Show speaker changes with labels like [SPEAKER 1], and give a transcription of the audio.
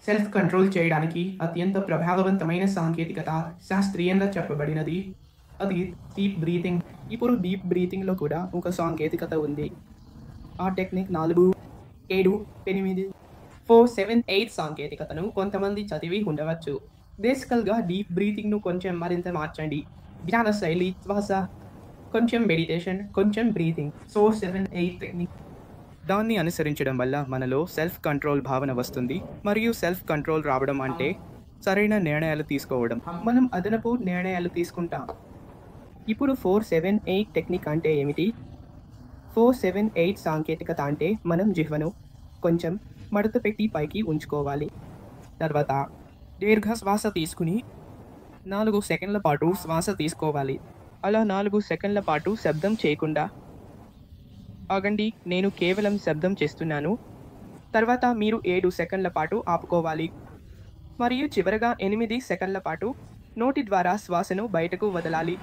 [SPEAKER 1] Self control చేయడానికి అత్యంత ప్రభావవంతమైన సాంకేతికత శాస్త్రీయంగా చెప్పబడినది అది డీప్ బ్రీతింగ్. ఇప్పుడు డీప్ బ్రీతింగ్లో కూడా ఒక సాంకేతికత ఉంది. ఆ టెక్నిక్ 4, 7, 8, 4, 7, 8 సాంకేతికతను కొంతమంది చదివి ఉండవచ్చు. బేసికల్గా డీప్ బ్రీతింగ్ను కొంచెం మరింత మార్చండి. ధ్యాన శైలి, శ్వాస, కొంచెం మెడిటేషన్, కొంచెం బ్రీతింగ్. 4, 7, 8 టెక్నిక్. దాన్ని అనుసరించడం వల్ల మనలో సెల్ఫ్ కంట్రోల్ భావన వస్తుంది. మరియు సెల్ఫ్ కంట్రోల్ రావడం అంటే సరైన నిర్ణయాలు తీసుకోవడం. మనం అదనపు నిర్ణయాలు తీసుకుంటాం. ఇప్పుడు 4, 7, 8 టెక్నిక్ అంటే ఏమిటి? 4, 7, 8 సాంకేతికత అంటే మనం జిహ్వను కొంచెం మడత పెట్టి పైకి ఉంచుకోవాలి. తర్వాత దీర్ఘ శ్వాస తీసుకుని 4 సెకండ్ల పాటు శ్వాస తీసుకోవాలి. అలా 4 సెకండ్ల పాటు శబ్దం చేయకుండా ఆగండి, నేను కేవలం శబ్దం చేస్తున్నాను. తర్వాత మీరు 7 సెకండ్ల పాటు ఆపుకోవాలి. మరియు చివరగా 8 సెకండ్ల పాటు నోటి ద్వారా శ్వాసను బయటకు వదలాలి.